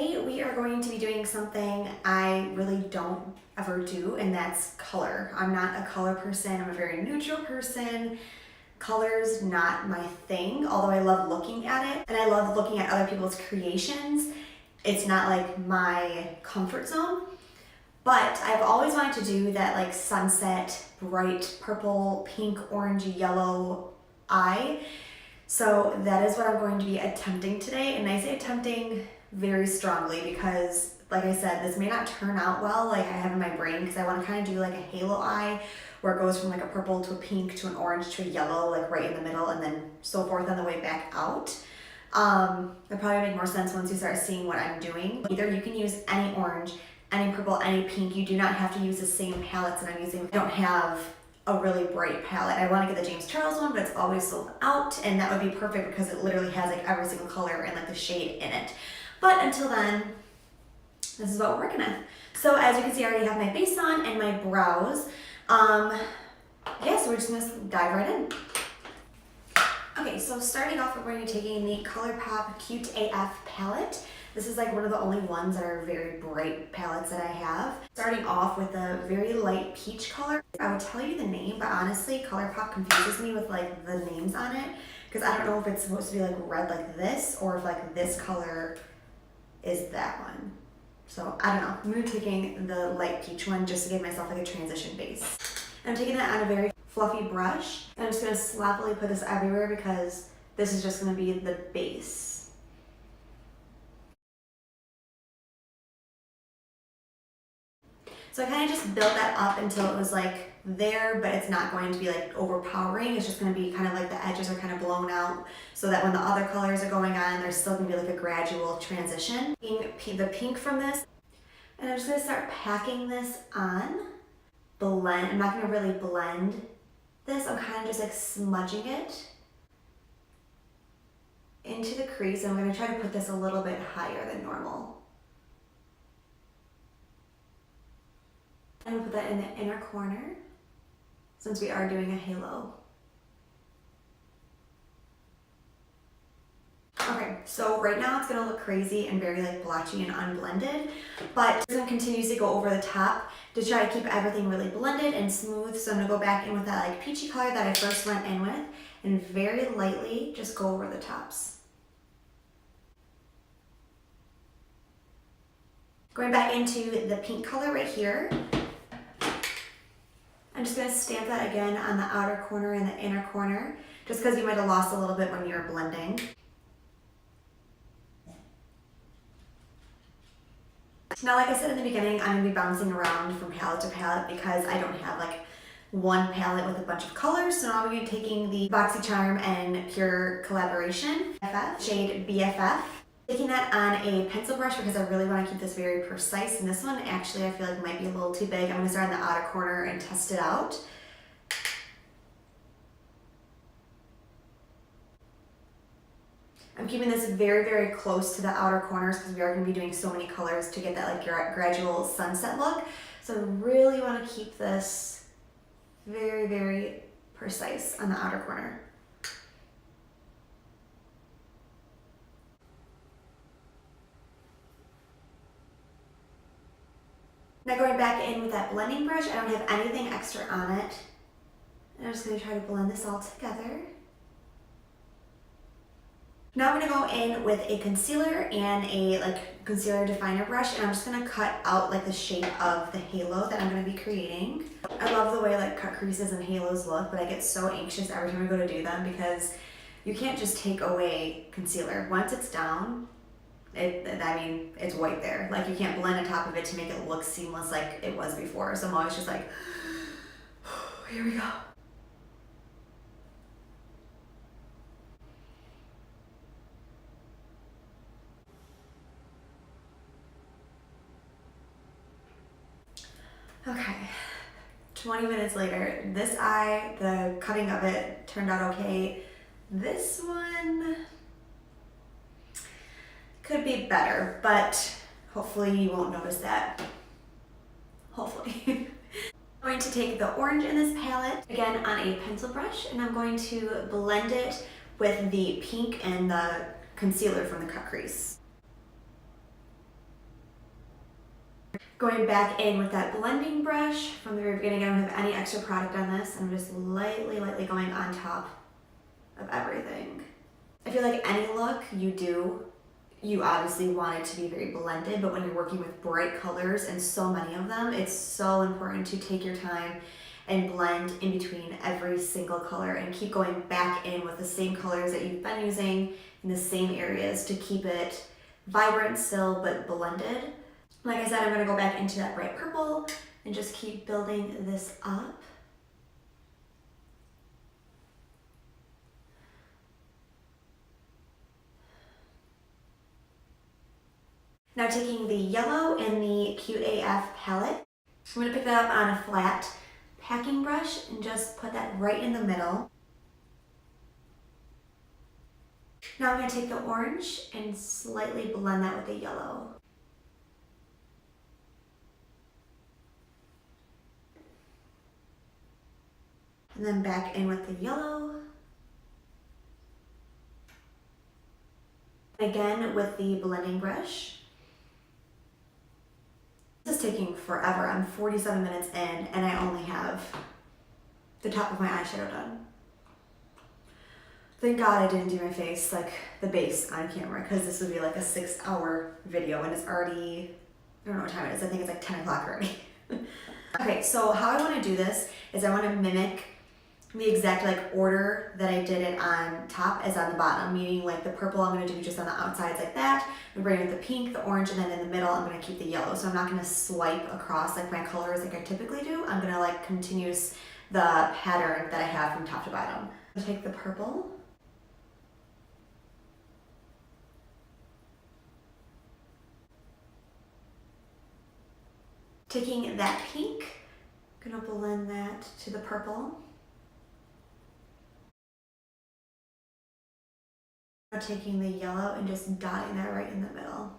Today we are going to be doing something I really don't ever do, and that's color. I'm not a color person, I'm a very neutral person. Color's not my thing, although I love looking at it and I love looking at other people's creations. It's not like my comfort zone, but I've always wanted to do that like sunset, bright purple, pink, orange, yellow eye. So that is what I'm going to be attempting today, and I say attempting very strongly because, like I said, this may not turn out well like I have in my brain, because I want to kind of do like a halo eye where it goes from like a purple to a pink to an orange to a yellow, like right in the middle, and then so forth on the way back out. It'll probably make more sense once you start seeing what I'm doing. Either you can use any orange, any purple, any pink. You do not have to use the same palettes that I'm using. I don't have a really bright palette. I want to get the James Charles one, but it's always sold out, and that would be perfect because it literally has like every single color and like the shade in it. But until then, this is what we're working with. So as you can see, I already have my base on and my brows. Yeah, so we're just gonna dive right in. Okay, so starting off, we're going to be taking the ColourPop Cute AF palette. This is like one of the only ones that are very bright palettes that I have. Starting off with a very light peach color. I would tell you the name, but honestly, ColourPop confuses me with like the names on it, because I don't know if it's supposed to be like red like this, or if like this color is that one. So I don't know. I'm going to be taking the light peach one just to give myself like a transition base. And I'm taking that on a very fluffy brush, and I'm just going to sloppily put this everywhere because this is just going to be the base. So I kind of just built that up until it was like there, but it's not going to be like overpowering. It's just going to be kind of like the edges are kind of blown out, so that when the other colors are going on, there's still going to be like a gradual transition. The pink from this, and I'm just going to start packing this on. Blend. I'm not going to really blend this. I'm kind of just like smudging it into the crease, and I'm going to try to put this a little bit higher than normal. I'm going to put that in the inner corner since we are doing a halo. Okay, so right now it's going to look crazy and very like blotchy and unblended, but I'm going to continuously go over the top to try to keep everything really blended and smooth. So I'm going to go back in with that like peachy color that I first went in with and very lightly just go over the tops. Going back into the pink color right here. I'm just going to stamp that again on the outer corner and the inner corner, just because you might have lost a little bit when you're blending. Now, like I said in the beginning, I'm going to be bouncing around from palette to palette because I don't have like one palette with a bunch of colors. So now we're going to be taking the BoxyCharm and Pure Collaboration BFF, shade BFF. Taking that on a pencil brush because I really want to keep this very precise, and this one actually I feel like might be a little too big. I'm going to start on the outer corner and test it out. I'm keeping this very, very close to the outer corners because we are going to be doing so many colors to get that like gradual sunset look. So I really want to keep this very, very precise on the outer corner. Now going back in with that blending brush, I don't have anything extra on it. And I'm just going to try to blend this all together. Now I'm going to go in with a concealer and a like concealer definer brush, and I'm just going to cut out like the shape of the halo that I'm going to be creating. I love the way like cut creases and halos look, but I get so anxious every time I go to do them because you can't just take away concealer. Once it's down, I mean, it's white there. Like you can't blend on top of it to make it look seamless like it was before. So I'm always just like, here we go. Okay, 20 minutes later, this eye, the cutting of it turned out okay. This one could be better, but hopefully you won't notice that. Hopefully. I'm going to take the orange in this palette, again on a pencil brush, and I'm going to blend it with the pink and the concealer from the cut crease. Going back in with that blending brush from the very beginning. I don't have any extra product on this. I'm just lightly going on top of everything. I feel like any look you do, you obviously want it to be very blended, but when you're working with bright colors and so many of them, it's so important to take your time and blend in between every single color and keep going back in with the same colors that you've been using in the same areas to keep it vibrant still, but blended. Like I said, I'm gonna go back into that bright purple and just keep building this up. Now taking the yellow in the Cute AF palette, I'm gonna pick that up on a flat packing brush and just put that right in the middle. Now I'm gonna take the orange and slightly blend that with the yellow. And then back in with the yellow. Again with the blending brush. This is taking forever. I'm 47 minutes in and I only have the top of my eyeshadow done. Thank God I didn't do my face, like the base on camera, because this would be like a 6-hour video and it's already, I don't know what time it is. I think it's like 10 o'clock already. Okay, so how I want to do this is I want to mimic the exact like order that I did it on top as on the bottom, meaning like the purple I'm going to do just on the outsides like that. I'm bringing with the pink, the orange, and then in the middle I'm going to keep the yellow. So I'm not going to swipe across like my colors like I typically do. I'm going to like continue the pattern that I have from top to bottom. I'll take the purple. Taking that pink, I'm going to blend that to the purple. Taking the yellow and just dotting that right in the middle.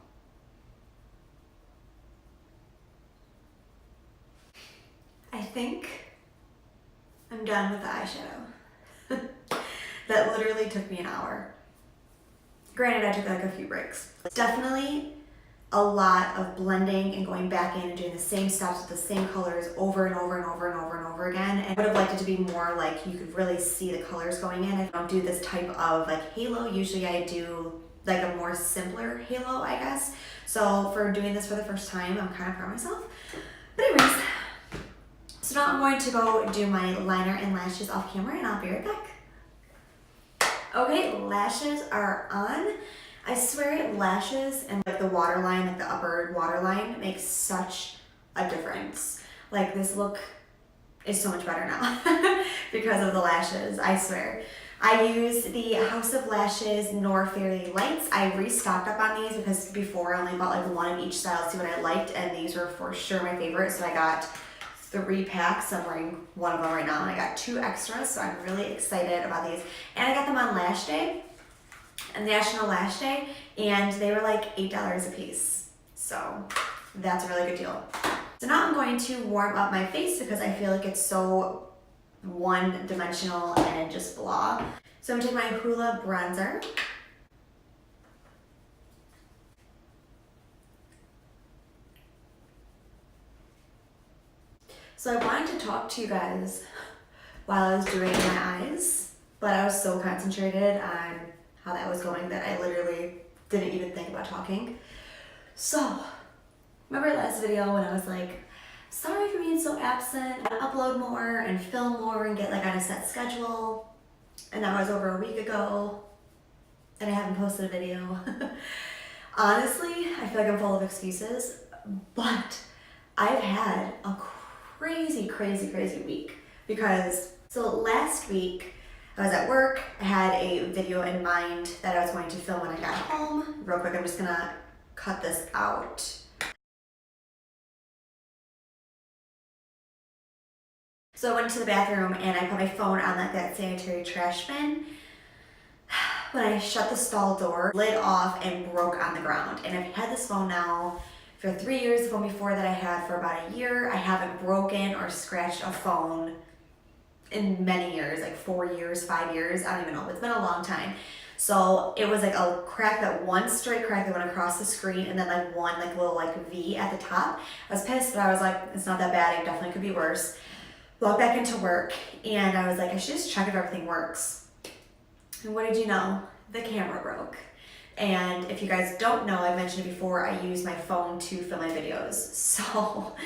I think I'm done with the eyeshadow. That literally took me an hour. Granted, I took like a few breaks. It's definitely a lot of blending and going back in and doing the same steps with the same colors over and over and over and over and over again. And I would have liked it to be more like you could really see the colors going in. I don't do this type of like halo. Usually I do like a more simpler halo, I guess. So for doing this for the first time, I'm kind of proud of myself. But anyways, so now I'm going to go do my liner and lashes off camera and I'll be right back. Okay, lashes are on. I swear lashes and like the waterline, like the upper waterline makes such a difference. Like this look is so much better now because of the lashes, I swear. I use the House of Lashes Nor Fairy Lights. I restocked up on these because before I only bought like one of each style to see what I liked, and these were for sure my favorite. So I got 3 packs. I'm wearing one of them right now and I got 2 extras. So I'm really excited about these. And I got them on Lash Day. National Lash Day, and they were like $8 a piece. So that's a really good deal. So now I'm going to warm up my face because I feel like it's so one-dimensional and just blah. So I'm going to take my Hoola bronzer. So I wanted to talk to you guys while I was doing my eyes, but I was so concentrated on how that was going that I literally didn't even think about talking. So, remember last video when I was like, sorry for being so absent, I upload more and film more and get like on a set schedule. And that was over a week ago and I haven't posted a video. Honestly, I feel like I'm full of excuses, but I've had a crazy week because, so last week, I was at work, I had a video in mind that I was going to film when I got home. Real quick, I'm just gonna cut this out. So I went to the bathroom and I put my phone on that sanitary trash bin. When I shut the stall door, lit off and broke on the ground. And I've had this phone now for 3 years. The phone before that I had for about a year. I haven't broken or scratched a phone in many years, like 4 years, 5 years, I don't even know, but it's been a long time. So it was like a crack, that one straight crack that went across the screen, and then like one like little like V at the top. I was pissed, but I was like, it's not that bad, it definitely could be worse. Logged back into work, and I was like, I should just check if everything works. And what did you know? The camera broke. And if you guys don't know, I mentioned it before, I use my phone to film my videos. So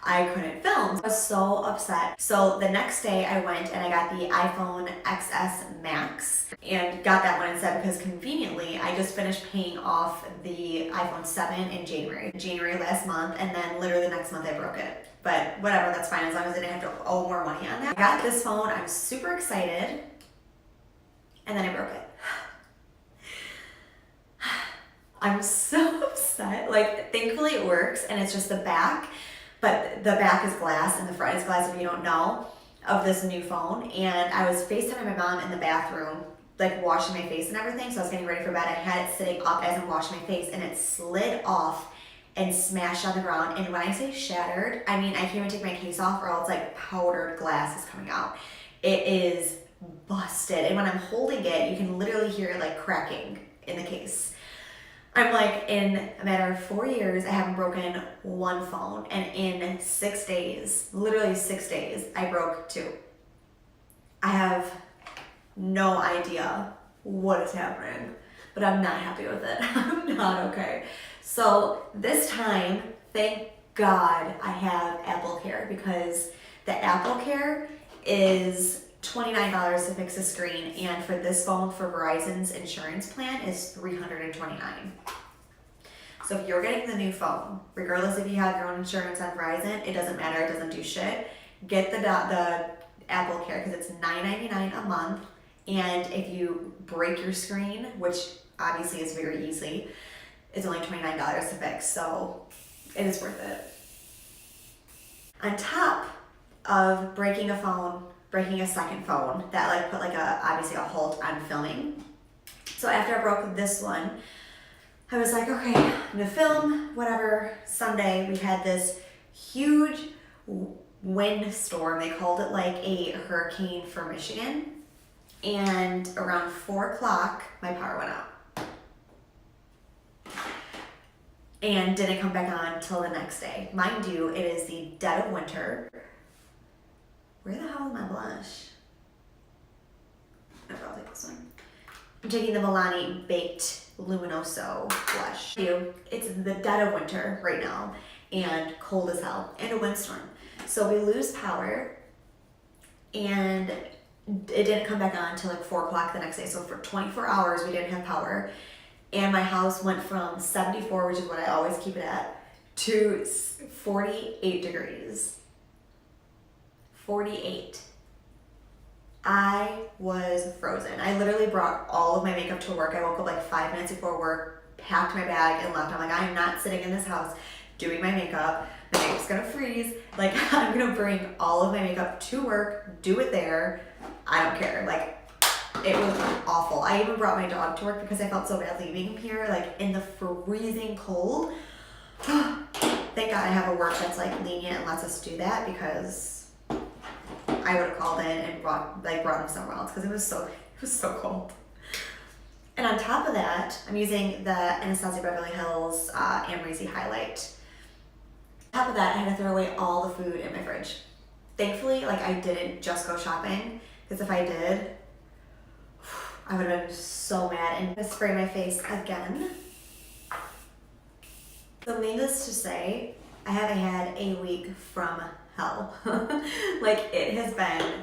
I couldn't film. I was so upset. So the next day I went and I got the iPhone XS Max and got that one instead because conveniently I just finished paying off the iPhone 7 in January last month, and then literally the next month I broke it. But whatever, that's fine as long as I didn't have to owe more money on that. I got this phone, I'm super excited, and then I broke it. I'm so upset. Like, thankfully it works and it's just the back, but the back is glass and the front is glass, if you don't know, of this new phone. And I was FaceTiming my mom in the bathroom, like washing my face and everything. So I was getting ready for bed. I had it sitting up as I'm washing my face, and it slid off and smashed on the ground. And when I say shattered, I mean, I can't even take my case off or else like powdered glass is coming out. It is busted. And when I'm holding it, you can literally hear it like cracking in the case. I'm like, in a matter of 4 years, I haven't broken one phone. And in 6 days, literally 6 days, I broke 2. I have no idea what is happening, but I'm not happy with it. I'm not okay. So this time, thank God I have Apple Care, because the Apple Care is $29 to fix the screen, and for this phone, for Verizon's insurance plan, is $329. So if you're getting the new phone, regardless if you have your own insurance on Verizon, it doesn't matter, it doesn't do shit. Get the Apple Care, because it's $9.99 a month, and if you break your screen, which obviously is very easy, it's only $29 to fix, so it is worth it. On top of breaking a phone, breaking a second phone, that like put like obviously a halt on filming. So after I broke this one, I was like, okay, I'm gonna film, whatever. Sunday, we had this huge windstorm. They called it like a hurricane for Michigan. And around 4 o'clock, my power went out. And didn't come back on until the next day. Mind you, it is the dead of winter. Where the hell is my blush? I'll take this one. I'm taking the Milani Baked Luminoso blush. It's the dead of winter right now and cold as hell and a windstorm. So we lose power, and it didn't come back on until like 4 o'clock the next day. So for 24 hours we didn't have power, and my house went from 74, which is what I always keep it at, to 48 degrees. 48. I was frozen. I literally brought all of my makeup to work. I woke up like 5 minutes before work, packed my bag, and left. I'm like, I'm not sitting in this house doing my makeup. My makeup's gonna freeze. Like, I'm gonna bring all of my makeup to work, do it there. I don't care. Like, it was awful. I even brought my dog to work because I felt so bad leaving him here, like in the freezing cold. Thank God I have a work that's like lenient and lets us do that, because I would have called in and brought him somewhere else, because it was so cold. And on top of that, I'm using the Anastasia Beverly Hills Amrezy Highlight. On top of that, I had to throw away all the food in my fridge. Thankfully, like, I didn't just go shopping, because if I did, I would have been so mad. And I spray my face again. So needless to say, I haven't had a week from hell. Like, it has been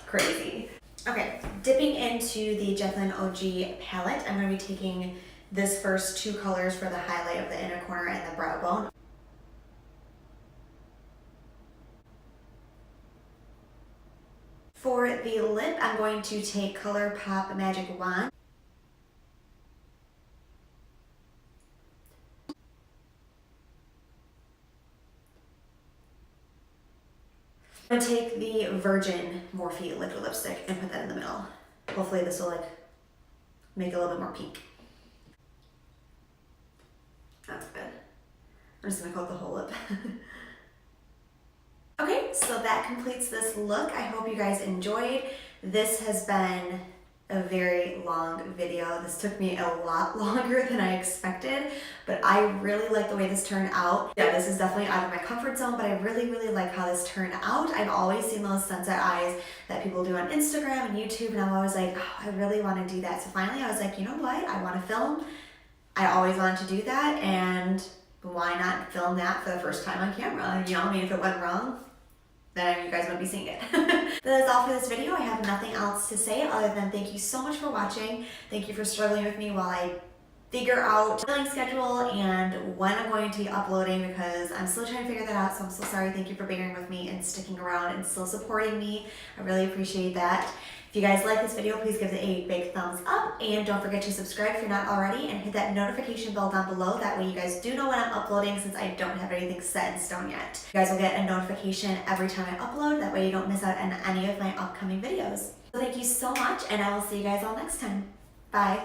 crazy. Okay, dipping into the Jaclyn OG palette, I'm going to be taking this first 2 colors for the highlight of the inner corner and the brow bone. For the lip, I'm going to take ColourPop Magic Wand. I'm going to take the Virgin Morphe liquid lipstick and put that in the middle. Hopefully this will like make it a little bit more pink. That's good. I'm just going to coat the whole lip. Okay, so that completes this look. I hope you guys enjoyed. This has been a very long video. This took me a lot longer than I expected, but I really like the way this turned out. Yeah, this is definitely out of my comfort zone, but I really, really like how this turned out. I've always seen those sunset eyes that people do on Instagram and YouTube, and I'm always like, oh, I really want to do that. So finally I was like, you know what? I want to film. I always wanted to do that, and why not film that for the first time on camera? You know, I mean, if it went wrong, then you guys wouldn't be seeing it. That's all for this video. I have nothing else to say other than thank you so much for watching. Thank you for struggling with me while I figure out the filming schedule and when I'm going to be uploading, because I'm still trying to figure that out. So I'm so sorry. Thank you for bearing with me and sticking around and still supporting me. I really appreciate that. If you guys like this video, please give it a big thumbs up, and don't forget to subscribe if you're not already, and hit that notification bell down below. That way you guys do know when I'm uploading, since I don't have anything set in stone yet. You guys will get a notification every time I upload. That way you don't miss out on any of my upcoming videos. So thank you so much, and I will see you guys all next time. Bye.